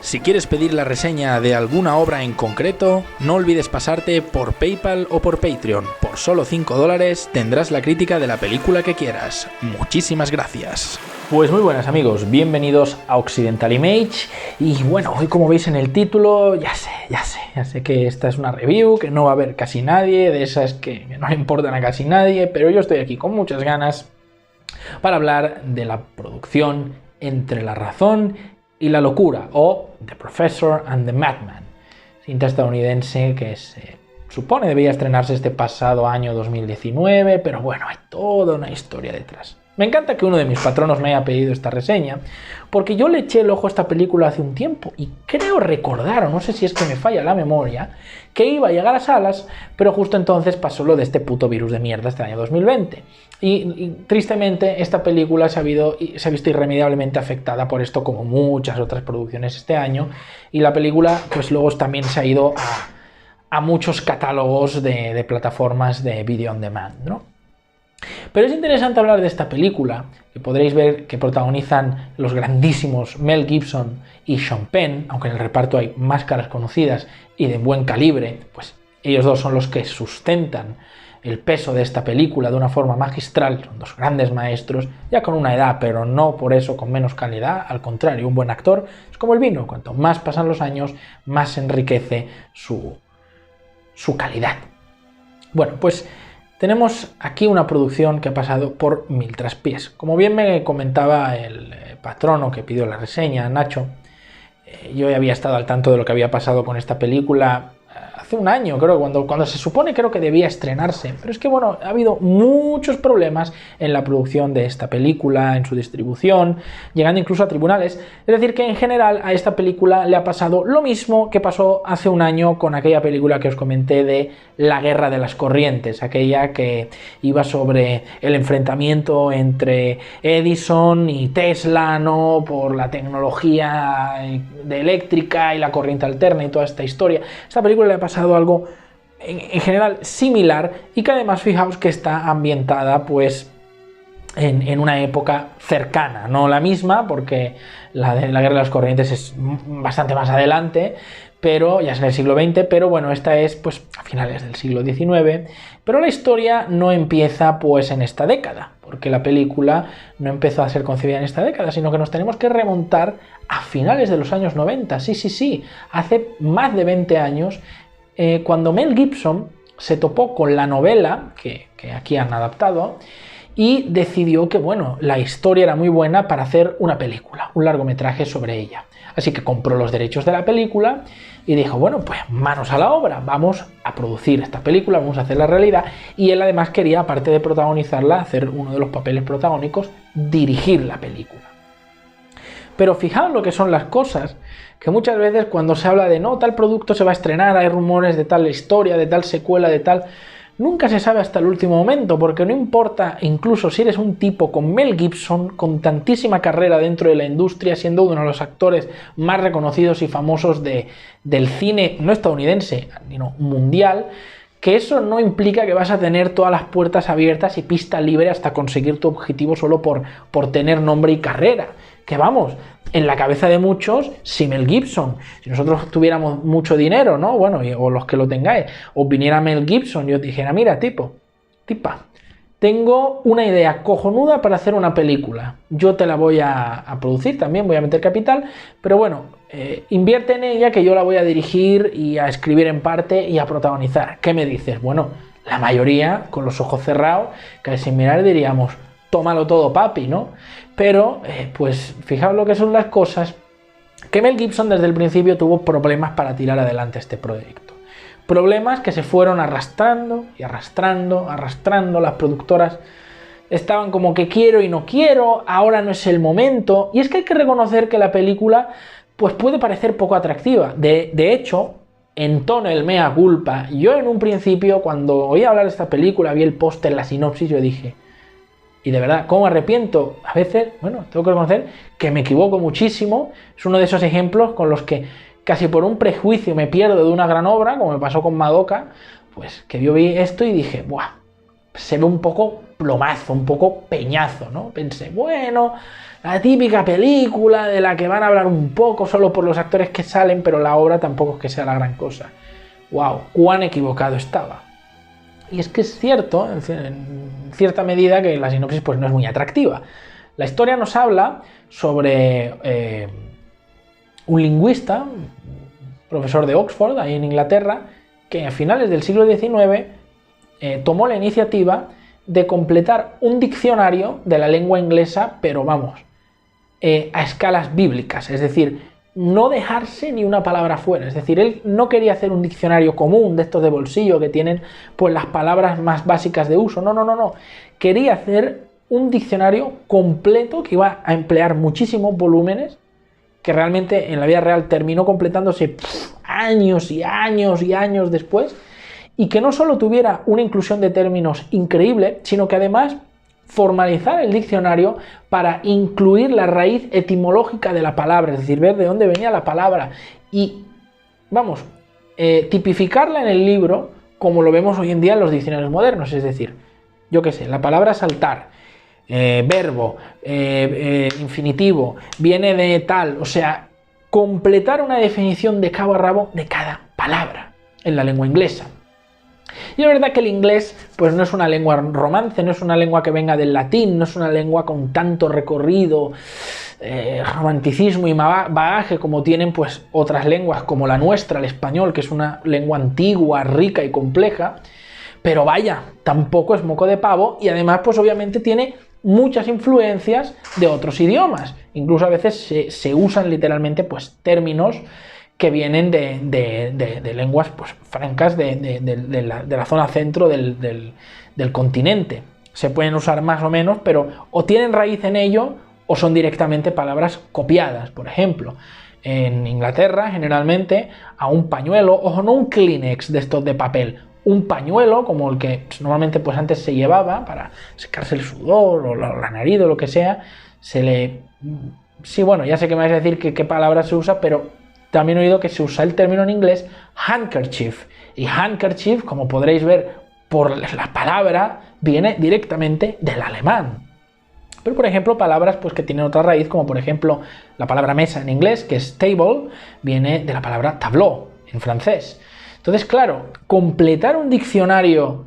Si quieres pedir la reseña de alguna obra en concreto, no olvides pasarte por PayPal o por Patreon. Por solo $5 tendrás la crítica de la película que quieras. Muchísimas gracias. Pues muy buenas amigos, bienvenidos a Occidental Image. Y bueno, hoy como veis en el título, ya sé que esta es una review, que no va a haber casi nadie, de esas que no le importan a casi nadie, pero yo estoy aquí con muchas ganas para hablar de la producción Entre la razón y la locura, o The Professor and the Madman, cinta estadounidense que se supone debía estrenarse este pasado año 2019, pero bueno, hay toda una historia detrás. Me encanta que uno de mis patronos me haya pedido esta reseña, porque yo le eché el ojo a esta película hace un tiempo y creo recordar, o no sé si es que me falla la memoria, que iba a llegar a salas, pero justo entonces pasó lo de este puto virus de mierda este año 2020. Y tristemente esta película se ha visto irremediablemente afectada por esto, como muchas otras producciones este año, y la película pues luego también se ha ido a muchos catálogos de plataformas de video on demand, ¿no? Pero es interesante hablar de esta película, que podréis ver que protagonizan los grandísimos Mel Gibson y Sean Penn, aunque en el reparto hay más caras conocidas y de buen calibre, pues ellos dos son los que sustentan el peso de esta película de una forma magistral, son dos grandes maestros, ya con una edad, pero no por eso con menos calidad, al contrario, un buen actor es como el vino, cuanto más pasan los años, más se enriquece su calidad. Bueno, pues tenemos aquí una producción que ha pasado por mil traspiés. Como bien me comentaba el patrono que pidió la reseña, Nacho, yo ya había estado al tanto de lo que había pasado con esta película hace un año, creo, cuando se supone creo que debía estrenarse. Pero es que bueno, ha habido muchos problemas en la producción de esta película, en su distribución, llegando incluso a tribunales. Es decir, que en general a esta película le ha pasado lo mismo que pasó hace un año con aquella película que os comenté de La Guerra de las Corrientes, aquella que iba sobre el enfrentamiento entre Edison y Tesla, ¿no?, por la tecnología de eléctrica y la corriente alterna y toda esta historia. Esta película le ha pasado algo en general similar, y que además fijaos que está ambientada pues en una época cercana, no la misma, porque la de la Guerra de las Corrientes es bastante más adelante, pero ya es en el siglo XX, pero bueno, esta es pues a finales del siglo XIX, pero la historia no empieza pues en esta década, porque la película no empezó a ser concebida en esta década, sino que nos tenemos que remontar a finales de los años 90, sí, hace más de 20 años, cuando Mel Gibson se topó con la novela, que aquí han adaptado, y decidió que bueno, la historia era muy buena para hacer una película, un largometraje sobre ella. Así que compró los derechos de la película y dijo, bueno, pues manos a la obra, vamos a producir esta película, vamos a hacerla realidad. Y él además quería, aparte de protagonizarla, hacer uno de los papeles protagónicos, dirigir la película. Pero fijaos lo que son las cosas, que muchas veces cuando se habla de no, tal producto se va a estrenar, hay rumores de tal historia, de tal secuela, de tal... Nunca se sabe hasta el último momento, porque no importa, incluso si eres un tipo con Mel Gibson, con tantísima carrera dentro de la industria, siendo uno de los actores más reconocidos y famosos del cine, no estadounidense, sino mundial, que eso no implica que vas a tener todas las puertas abiertas y pista libre hasta conseguir tu objetivo solo por tener nombre y carrera. Que vamos, en la cabeza de muchos, si Mel Gibson, si nosotros tuviéramos mucho dinero, ¿no? Bueno, o los que lo tengáis, os viniera Mel Gibson y os dijera, mira, tipa, tengo una idea cojonuda para hacer una película, yo te la voy a producir también, voy a meter capital, pero bueno, invierte en ella que yo la voy a dirigir y a escribir en parte y a protagonizar. ¿Qué me dices? Bueno, la mayoría, con los ojos cerrados, que sin mirar diríamos, tómalo todo, papi, ¿no? Pero, pues, fijaos lo que son las cosas, que Mel Gibson desde el principio tuvo problemas para tirar adelante este proyecto. Problemas que se fueron arrastrando y arrastrando, las productoras estaban como que quiero y no quiero, ahora no es el momento, y es que hay que reconocer que la película, pues puede parecer poco atractiva. De hecho, entono el mea culpa, yo en un principio, cuando oí hablar de esta película, vi el póster, la sinopsis, yo dije... Y de verdad, ¿cómo me arrepiento? A veces, bueno, tengo que reconocer que me equivoco muchísimo. Es uno de esos ejemplos con los que casi por un prejuicio me pierdo de una gran obra, como me pasó con Madoka, pues que yo vi esto y dije, ¡buah! Se ve un poco plomazo, un poco peñazo, ¿no? Pensé, bueno, la típica película de la que van a hablar un poco solo por los actores que salen, pero la obra tampoco es que sea la gran cosa. ¡Wow! ¡Cuán equivocado estaba! Y es que es cierto, en cierta medida, que la sinopsis pues no es muy atractiva. La historia nos habla sobre un lingüista, profesor de Oxford, ahí en Inglaterra, que a finales del siglo XIX tomó la iniciativa de completar un diccionario de la lengua inglesa, pero vamos, a escalas bíblicas, es decir, no dejarse ni una palabra fuera. Es decir, él no quería hacer un diccionario común de estos de bolsillo que tienen pues las palabras más básicas de uso, no. Quería hacer un diccionario completo que iba a emplear muchísimos volúmenes, que realmente en la vida real terminó completándose años y años y años después, y que no solo tuviera una inclusión de términos increíble, sino que además formalizar el diccionario para incluir la raíz etimológica de la palabra, es decir, ver de dónde venía la palabra y, vamos, tipificarla en el libro como lo vemos hoy en día en los diccionarios modernos, es decir, yo qué sé, la palabra saltar, verbo, infinitivo, viene de tal, o sea, completar una definición de cabo a rabo de cada palabra en la lengua inglesa. Y es verdad que el inglés pues no es una lengua romance, no es una lengua que venga del latín, no es una lengua con tanto recorrido, romanticismo y bagaje como tienen pues otras lenguas como la nuestra, el español, que es una lengua antigua, rica y compleja, pero vaya, tampoco es moco de pavo y además pues obviamente tiene muchas influencias de otros idiomas, incluso a veces se usan literalmente pues términos que vienen de lenguas pues, francas de la zona centro del continente. Se pueden usar más o menos, pero o tienen raíz en ello o son directamente palabras copiadas. Por ejemplo, en Inglaterra generalmente a un pañuelo, ojo, no un Kleenex de estos de papel, un pañuelo como el que pues, normalmente pues, antes se llevaba para secarse el sudor o la nariz o lo que sea, se le... Sí, bueno, ya sé que me vais a decir qué palabra se usa, pero también he oído que se usa el término en inglés handkerchief. Y handkerchief, como podréis ver por la palabra, viene directamente del alemán. Pero, por ejemplo, palabras pues, que tienen otra raíz, como por ejemplo la palabra mesa en inglés, que es table, viene de la palabra tableau en francés. Entonces, claro, completar un diccionario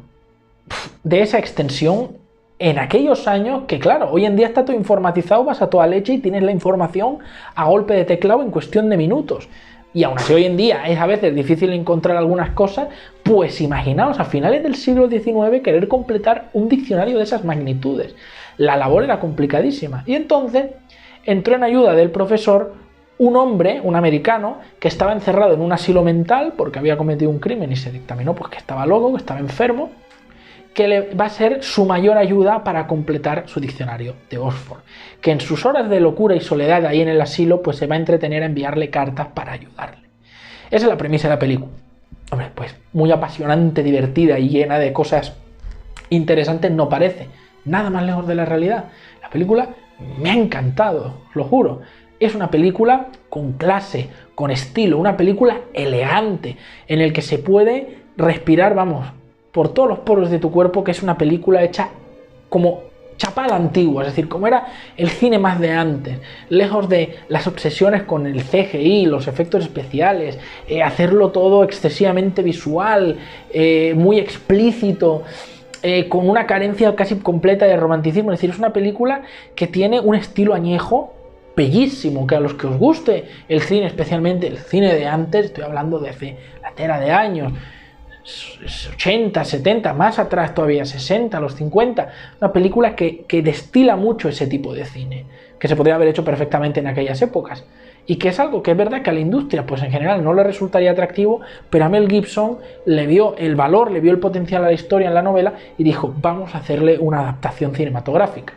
de esa extensión en aquellos años, que claro, hoy en día está todo informatizado, vas a toda leche y tienes la información a golpe de teclado en cuestión de minutos. Y aún así hoy en día es a veces difícil encontrar algunas cosas, pues imaginaos a finales del siglo XIX querer completar un diccionario de esas magnitudes. La labor era complicadísima. Y entonces entró en ayuda del profesor un hombre, un americano, que estaba encerrado en un asilo mental porque había cometido un crimen y se dictaminó pues, que estaba loco, que estaba enfermo, que le va a ser su mayor ayuda para completar su diccionario de Oxford, que en sus horas de locura y soledad ahí en el asilo pues se va a entretener a enviarle cartas para ayudarle. Esa es la premisa de la película. Hombre, pues muy apasionante, divertida y llena de cosas interesantes no parece. Nada más lejos de la realidad. La película me ha encantado, os lo juro. Es una película con clase, con estilo, una película elegante, en el que se puede respirar, vamos, por todos los poros de tu cuerpo, que es una película hecha como chapa a la antigua, es decir, como era el cine más de antes, lejos de las obsesiones con el CGI, los efectos especiales, hacerlo todo excesivamente visual, muy explícito, con una carencia casi completa de romanticismo. Es decir, es una película que tiene un estilo añejo bellísimo, que a los que os guste el cine, especialmente el cine de antes, estoy hablando de hace la tera de años, 80, 70, más atrás todavía, 60, los 50, una película que destila mucho ese tipo de cine, que se podría haber hecho perfectamente en aquellas épocas, y que es algo que es verdad que a la industria pues en general no le resultaría atractivo, pero a Mel Gibson le vio el valor, le vio el potencial a la historia en la novela y dijo, vamos a hacerle una adaptación cinematográfica.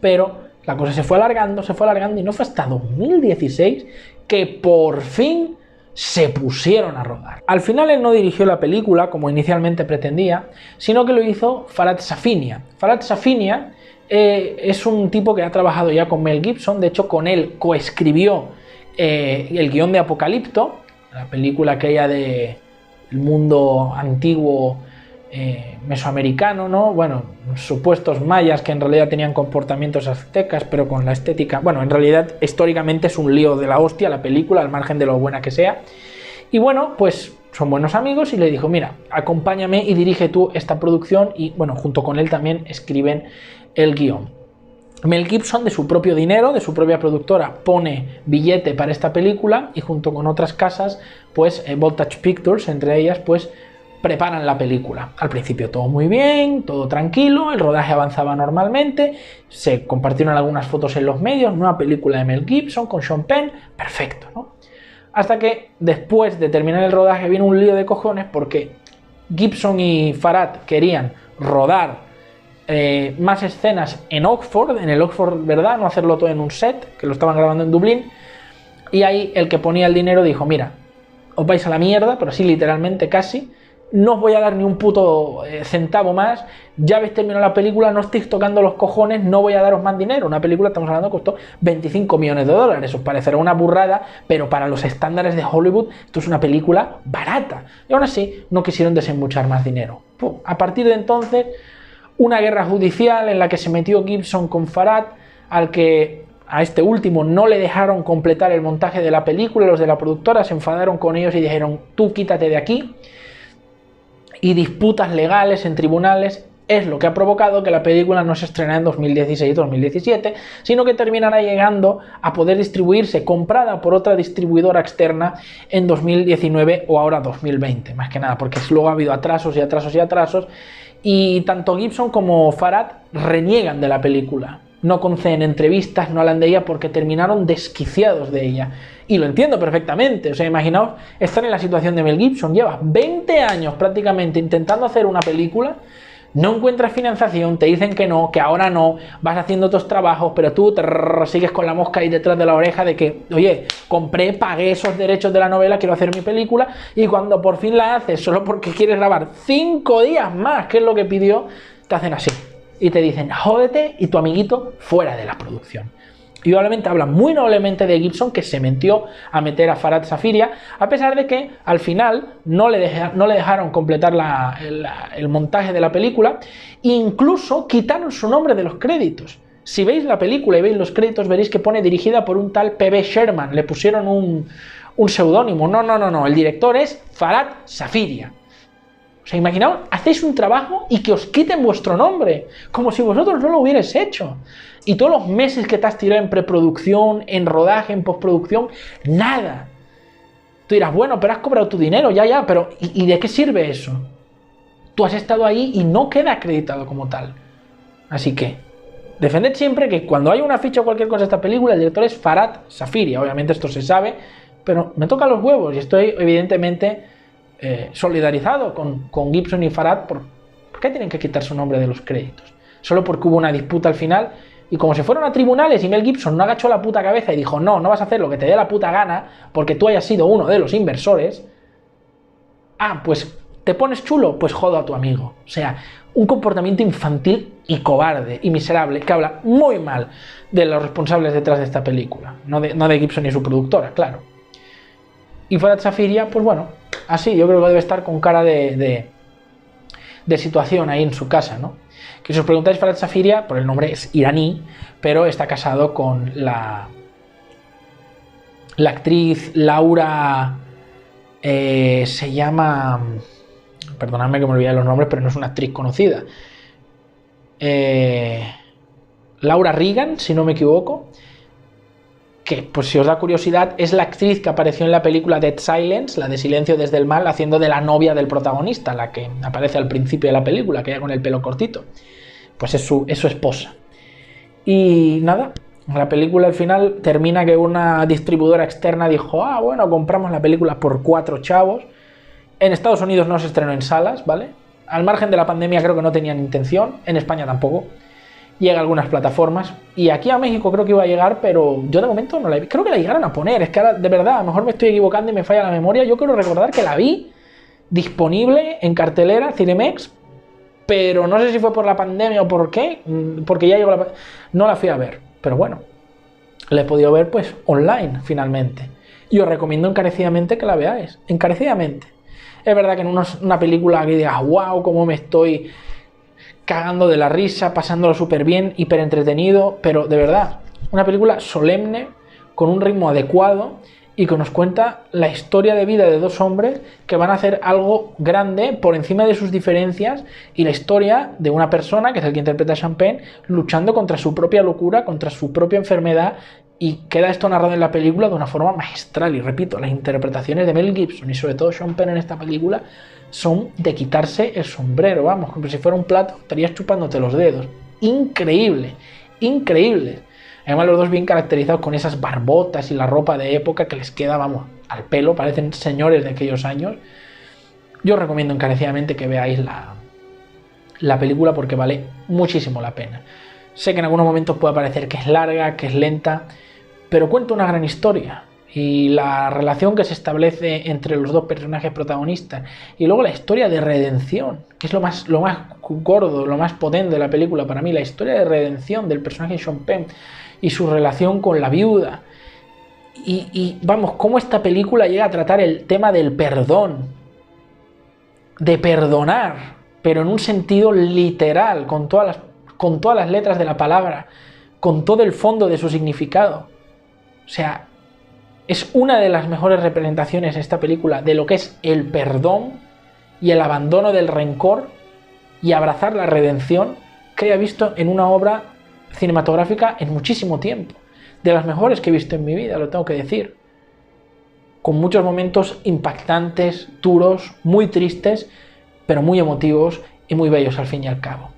Pero la cosa se fue alargando y no fue hasta 2016 que por fin se pusieron a rodar. Al final él no dirigió la película como inicialmente pretendía, sino que lo hizo Farhad Safinia. Farhad Safinia es un tipo que ha trabajado ya con Mel Gibson, de hecho con él coescribió el guión de Apocalipto, la película aquella de el mundo antiguo mesoamericano, ¿no? Bueno, supuestos mayas que en realidad tenían comportamientos aztecas, pero con la estética... Bueno, en realidad históricamente es un lío de la hostia la película, al margen de lo buena que sea. Y bueno, pues son buenos amigos y le dijo, mira, acompáñame y dirige tú esta producción, y bueno, junto con él también escriben el guión. Mel Gibson, de su propio dinero, de su propia productora, pone billete para esta película, y junto con otras casas, pues Voltage Pictures, entre ellas, pues preparan la película. Al principio todo muy bien, todo tranquilo, el rodaje avanzaba normalmente, se compartieron algunas fotos en los medios, nueva película de Mel Gibson con Sean Penn, perfecto, ¿no? Hasta que después de terminar el rodaje viene un lío de cojones, porque Gibson y Farad querían rodar más escenas en Oxford, en el Oxford, ¿verdad? No hacerlo todo en un set, que lo estaban grabando en Dublín, y ahí el que ponía el dinero dijo, mira, os vais a la mierda, pero así literalmente casi, no os voy a dar ni un puto centavo más, ya habéis terminado la película, no estáis tocando los cojones, no voy a daros más dinero. Una película, estamos hablando, costó 25 millones de dólares, os parecerá una burrada, pero para los estándares de Hollywood esto es una película barata. Y aún así no quisieron desembuchar más dinero. A partir de entonces, una guerra judicial en la que se metió Gibson con Farad, a este último no le dejaron completar el montaje de la película, los de la productora se enfadaron con ellos y dijeron, tú quítate de aquí. Y disputas legales en tribunales es lo que ha provocado que la película no se estrene en 2016-2017, sino que terminará llegando a poder distribuirse, comprada por otra distribuidora externa, en 2019 o ahora 2020, más que nada, porque luego ha habido atrasos y atrasos y atrasos, y tanto Gibson como Farad reniegan de la película. No conceden entrevistas, no hablan de ella porque terminaron desquiciados de ella. Y lo entiendo perfectamente. O sea, imaginaos estar en la situación de Mel Gibson. Llevas 20 años prácticamente intentando hacer una película, no encuentras financiación, te dicen que no, que ahora no, vas haciendo otros trabajos, pero tú sigues con la mosca ahí detrás de la oreja de que, oye, compré, pagué esos derechos de la novela, quiero hacer mi película, y cuando por fin la haces, solo porque quieres grabar 5 días más, que es lo que pidió, te hacen así. Y te dicen, jódete y tu amiguito fuera de la producción. Y obviamente hablan muy noblemente de Gibson, que se metió a meter a Farhad Safiria, a pesar de que al final no le dejaron completar el montaje de la película, incluso quitaron su nombre de los créditos. Si veis la película y veis los créditos, veréis que pone dirigida por un tal P.B. Sherman, le pusieron un seudónimo. No, el director es Farhad Safiria. O sea, imaginaos, hacéis un trabajo y que os quiten vuestro nombre, como si vosotros no lo hubierais hecho. Y todos los meses que te has tirado en preproducción, en rodaje, en postproducción, nada. Tú dirás, bueno, pero has cobrado tu dinero, ya, pero ¿y de qué sirve eso? Tú has estado ahí y no queda acreditado como tal. Así que, defended siempre que cuando hay una ficha o cualquier cosa de esta película, el director es Farhad Safiria. Obviamente esto se sabe, pero me tocan los huevos y estoy evidentemente solidarizado con Gibson y Farhad. ¿Por qué tienen que quitar su nombre de los créditos? Solo porque hubo una disputa al final, y como se fueron a tribunales y Mel Gibson no agachó la puta cabeza y dijo, no vas a hacer lo que te dé la puta gana porque tú hayas sido uno de los inversores, pues te pones chulo, pues jodo a tu amigo. O sea, un comportamiento infantil y cobarde y miserable que habla muy mal de los responsables detrás de esta película, no de Gibson y su productora, claro. Y Farhad Safiria, pues bueno, así yo creo que debe estar con cara de situación ahí en su casa, ¿no? Que si os preguntáis, Farhad Safiria, por el nombre es iraní, pero está casado con la actriz Laura, se llama, perdonadme que me olvidé los nombres, pero no es una actriz conocida, Laura Regan, si no me equivoco, que, pues si os da curiosidad, es la actriz que apareció en la película Dead Silence, la de Silencio desde el Mal, haciendo de la novia del protagonista, la que aparece al principio de la película, que ya con el pelo cortito. Pues es su esposa. Y nada, la película al final termina que una distribuidora externa dijo, bueno, compramos la película por 4 chavos. En Estados Unidos no se estrenó en salas, ¿vale? Al margen de la pandemia creo que no tenían intención, en España tampoco. Llega a algunas plataformas, y aquí a México creo que iba a llegar, pero yo de momento no la vi. Creo que la llegaron a poner, es que ahora de verdad, a lo mejor me estoy equivocando y me falla la memoria. Yo quiero recordar que la vi disponible en cartelera, Cinemex, pero no sé si fue por la pandemia o por qué, porque ya llegó no la fui a ver, pero bueno, la he podido ver pues online finalmente, y os recomiendo encarecidamente que la veáis, encarecidamente. Es verdad que en una película que digas, wow, cómo me estoy cagando de la risa, pasándolo súper bien, hiper entretenido, pero de verdad, una película solemne, con un ritmo adecuado y que nos cuenta la historia de vida de dos hombres que van a hacer algo grande por encima de sus diferencias, y la historia de una persona, que es el que interpreta a Sean Penn, luchando contra su propia locura, contra su propia enfermedad, y queda esto narrado en la película de una forma magistral. Y repito, las interpretaciones de Mel Gibson y sobre todo Sean Penn en esta película son de quitarse el sombrero, vamos, como si fuera un plato, estarías chupándote los dedos. Increíble, increíble. Además los dos bien caracterizados con esas barbotas y la ropa de época que les queda, vamos, al pelo, parecen señores de aquellos años. Yo os recomiendo encarecidamente que veáis la película porque vale muchísimo la pena. Sé que en algunos momentos puede parecer que es larga, que es lenta, pero cuenta una gran historia. Y la relación que se establece entre los dos personajes protagonistas y luego la historia de redención, que es lo más gordo, lo más potente de la película para mí, la historia de redención del personaje de Sean Penn y su relación con la viuda. Y vamos, cómo esta película llega a tratar el tema del perdón, de perdonar, pero en un sentido literal, con todas las letras de la palabra, con todo el fondo de su significado. O sea, es una de las mejores representaciones esta película de lo que es el perdón y el abandono del rencor y abrazar la redención que he visto en una obra cinematográfica en muchísimo tiempo. De las mejores que he visto en mi vida, lo tengo que decir. Con muchos momentos impactantes, duros, muy tristes, pero muy emotivos y muy bellos al fin y al cabo.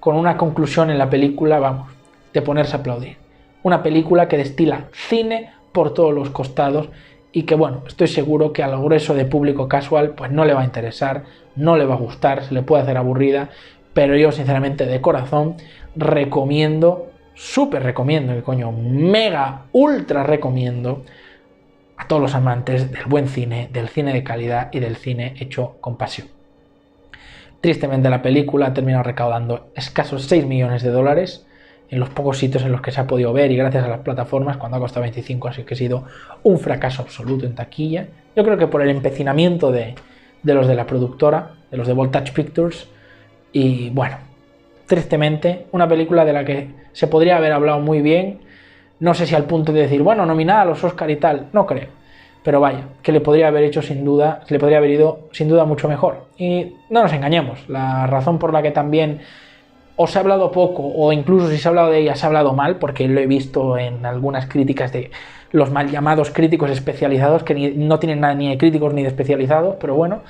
Con una conclusión en la película, vamos, de ponerse a aplaudir. Una película que destila cine por todos los costados y que, bueno, estoy seguro que al grueso de público casual pues no le va a interesar, no le va a gustar, se le puede hacer aburrida, pero yo sinceramente de corazón recomiendo, súper recomiendo, que coño, mega, ultra recomiendo a todos los amantes del buen cine, del cine de calidad y del cine hecho con pasión. Tristemente la película ha terminado recaudando escasos 6 millones de dólares en los pocos sitios en los que se ha podido ver y gracias a las plataformas, cuando ha costado 25, así que ha sido un fracaso absoluto en taquilla. Yo creo que por el empecinamiento de los de la productora, de los de Voltage Pictures, y bueno, tristemente, una película de la que se podría haber hablado muy bien, no sé si al punto de decir, bueno, nominada a los Oscar y tal, no creo, pero vaya, que le podría haber hecho sin duda, le podría haber ido sin duda mucho mejor. Y no nos engañemos, la razón por la que también o se ha hablado poco, o incluso si se ha hablado de ella, se ha hablado mal, porque lo he visto en algunas críticas de los mal llamados críticos especializados, que no tienen nada ni de críticos ni de especializados, pero bueno,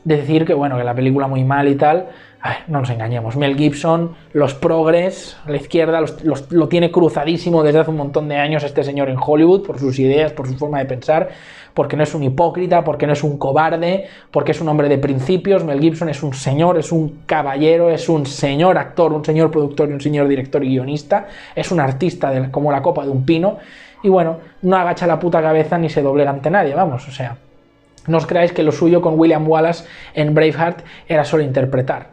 de decir que bueno, que la película muy mal y tal. A ver, no nos engañemos, Mel Gibson, los progres, la izquierda, lo tiene cruzadísimo desde hace un montón de años este señor en Hollywood, por sus ideas, por su forma de pensar, porque no es un hipócrita, porque no es un cobarde, porque es un hombre de principios. Mel Gibson es un señor, es un caballero, es un señor actor, un señor productor y un señor director y guionista, es un artista como la copa de un pino, y bueno, no agacha la puta cabeza ni se doblega ante nadie, vamos, o sea, no os creáis que lo suyo con William Wallace en Braveheart era solo interpretar.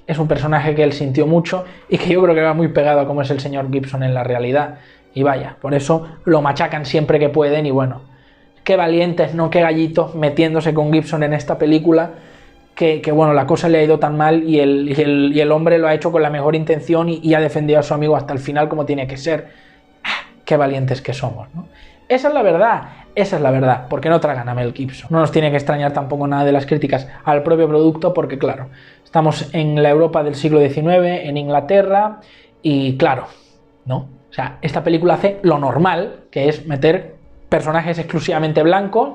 Es un personaje que él sintió mucho y que yo creo que va muy pegado a cómo es el señor Gibson en la realidad. Y vaya, por eso lo machacan siempre que pueden y bueno, qué valientes, ¿no? Qué gallitos metiéndose con Gibson en esta película, que bueno, la cosa le ha ido tan mal y el hombre lo ha hecho con la mejor intención y ha defendido a su amigo hasta el final como tiene que ser. Qué valientes que somos, ¿no? Esa es la verdad, porque no tragan a Mel Gibson. No nos tiene que extrañar tampoco nada de las críticas al propio producto, porque claro, estamos en la Europa del siglo XIX, en Inglaterra, y claro, ¿no? O sea, esta película hace lo normal, que es meter personajes exclusivamente blancos,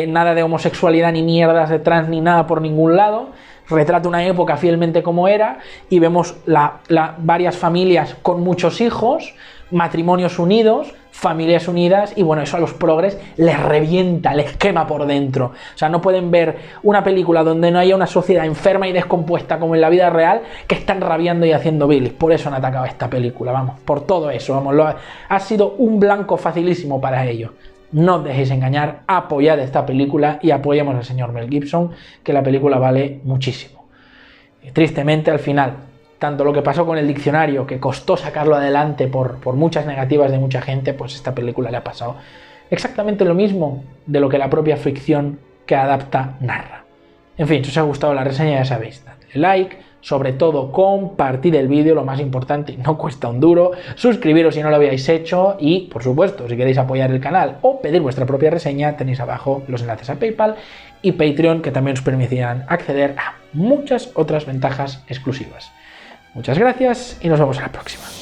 nada de homosexualidad, ni mierdas de trans, ni nada por ningún lado. Retrata una época fielmente como era, y vemos varias familias con muchos hijos, matrimonios unidos, familias unidas, y bueno, eso a los progres les revienta, les quema por dentro. O sea, no pueden ver una película donde no haya una sociedad enferma y descompuesta como en la vida real, que están rabiando y haciendo bilis. Por eso han atacado esta película, vamos, por todo eso, vamos, ha sido un blanco facilísimo para ellos. No os dejéis engañar, apoyad esta película y apoyemos al señor Mel Gibson, que la película vale muchísimo. Y tristemente, al final, tanto lo que pasó con el diccionario, que costó sacarlo adelante por muchas negativas de mucha gente, pues esta película le ha pasado exactamente lo mismo de lo que la propia ficción que adapta narra. En fin, si os ha gustado la reseña ya sabéis, dadle like, sobre todo compartid el vídeo, lo más importante, no cuesta un duro, suscribiros si no lo habíais hecho y, por supuesto, si queréis apoyar el canal o pedir vuestra propia reseña, tenéis abajo los enlaces a PayPal y Patreon que también os permitirán acceder a muchas otras ventajas exclusivas. Muchas gracias y nos vemos en la próxima.